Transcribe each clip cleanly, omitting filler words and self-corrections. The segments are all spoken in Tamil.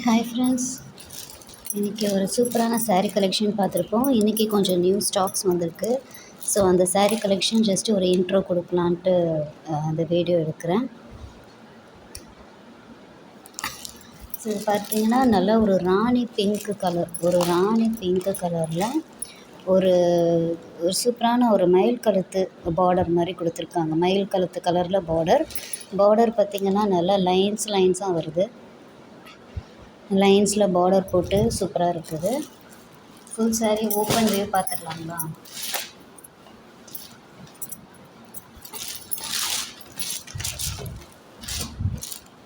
ஹாய் ஃப்ரெண்ட்ஸ், இன்றைக்கி ஒரு சூப்பரான saree கலெக்ஷன் பார்த்துருப்போம். இன்றைக்கி கொஞ்சம் நியூ ஸ்டாக்ஸ் வந்திருக்கு. ஸோ அந்த saree கலெக்ஷன் ஜஸ்ட் ஒரு இன்ட்ரோ கொடுக்கலான்ட்டு அந்த வீடியோ எடுக்கிறேன். ஸோ இது பார்த்தீங்கன்னா நல்ல ஒரு ராணி பிங்க் கலரில் ஒரு ஒரு சூப்பரான ஒரு மயில் கழுத்து பார்டர் மாதிரி கொடுத்துருக்காங்க. மயில் கழுத்து கலரில் பார்டர் பார்த்திங்கன்னா நல்லா லைன்ஸாக வருது. லைன்ஸில் பார்டர் போட்டு சூப்பராக இருக்குது. ஃபுல் saree ஓப்பன் வியூ பார்த்துடலாங்களா?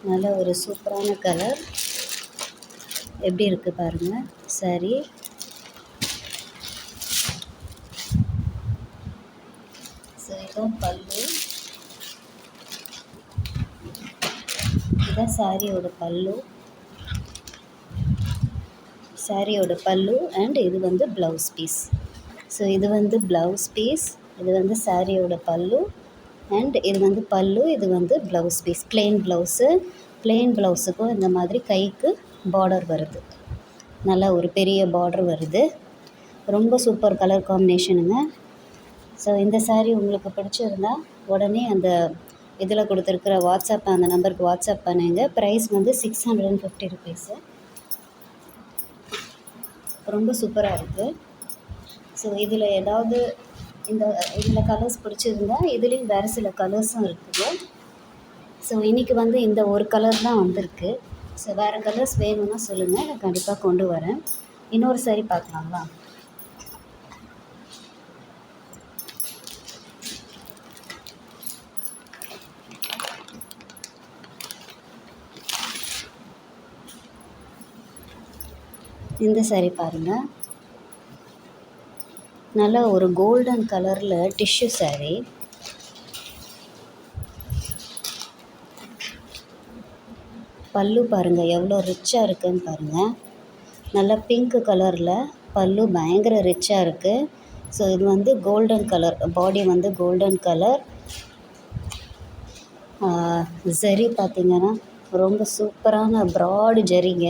நல்ல ஒரு சூப்பரான கலர் எப்படி இருக்குது பாருங்கள் saree. ஸோ இதுதான் பல்லு, இதுதான் சாரியோட பல்லு அண்ட் இது வந்து ப்ளவுஸ் பீஸ். ஸோ இது வந்து ப்ளவுஸ் பீஸ், இது வந்து சாரியோட பல்லு அண்ட் இது வந்து பல்லு, இது வந்து ப்ளவுஸ் பீஸ். ப்ளெயின் ப்ளவுஸுக்கும் இந்த மாதிரி கைக்கு பார்டர் வருது. நல்லா ஒரு பெரிய பார்டர் வருது. ரொம்ப சூப்பர் கலர் காம்பினேஷனுங்க. ஸோ இந்த saree உங்களுக்கு பிடிச்சிருந்தா உடனே அந்த இதில் கொடுத்துருக்குற வாட்ஸ்அப் அந்த நம்பருக்கு வாட்ஸ்அப் பண்ணுங்க. ப்ரைஸ் வந்து 650 ருபீஸு. ரொம்ப சூப்பராக இருக்குது. ஸோ இதில் ஏதாவது இதில் கலர்ஸ் பிடிச்சிருந்தா இதுலேயும் வேறு சில கலர்ஸும் இருக்குது. ஸோ இன்றைக்கி வந்து இந்த ஒரு கலர் தான் வந்திருக்கு. ஸோ வேறு கலர்ஸ் வேணும்னா சொல்லுங்கள், நான் கண்டிப்பாக கொண்டு வரேன். இன்னொரு saree பார்க்கலாங்களா? இந்த saree பாருங்கள், நல்லா ஒரு கோல்டன் கலரில் டிஷ்யூ saree. பல்லு பாருங்கள் எவ்வளோ ரிச்சாக இருக்குதுன்னு பாருங்கள். நல்லா பிங்க் கலரில் பல்லு பயங்கர ரிச்சாக இருக்குது. ஸோ இது வந்து கோல்டன் கலர், பாடி வந்து கோல்டன் கலர். ஜரி பார்த்திங்கன்னா ரொம்ப சூப்பரான ப்ராடு ஜரிங்க.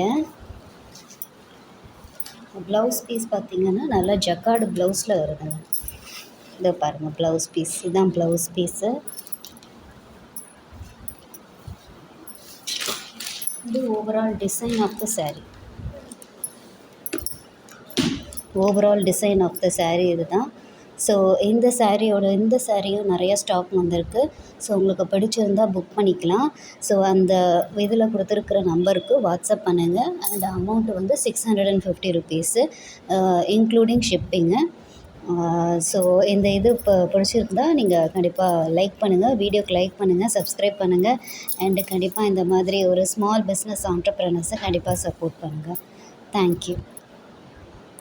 ப்ளவுஸ் பீஸ் பார்த்திங்கன்னா நல்லா ஜக்கார்டு ப்ளவுஸில் வருதுங்க. இதை பாருங்கள் ப்ளவுஸ் பீஸ், இதுதான் ப்ளவுஸ் பீஸு. இது overall design of the saree. இதுதான். ஸோ இந்த சாரியும் நிறைய ஸ்டாக் வந்திருக்கு. ஸோ உங்களுக்கு பிடிச்சிருந்தால் புக் பண்ணிக்கலாம். ஸோ அந்த இதில் கொடுத்துருக்குற நம்பருக்கு வாட்ஸ்அப் பண்ணுங்கள். அண்ட் அமௌண்ட்டு வந்து 650 ருபீஸு இன்க்ளூடிங் ஷிப்பிங்கு. ஸோ இந்த இது இப்போ பிடிச்சிருந்தா நீங்கள் கண்டிப்பாக லைக் பண்ணுங்கள், வீடியோக்கு லைக் பண்ணுங்கள், சப்ஸ்கிரைப் பண்ணுங்கள். அண்டு கண்டிப்பாக இந்த மாதிரி ஒரு ஸ்மால் பிஸ்னஸ் ஆண்டர்ப்ரனர்ஸை கண்டிப்பாக சப்போர்ட் பண்ணுங்கள். தேங்க்யூ.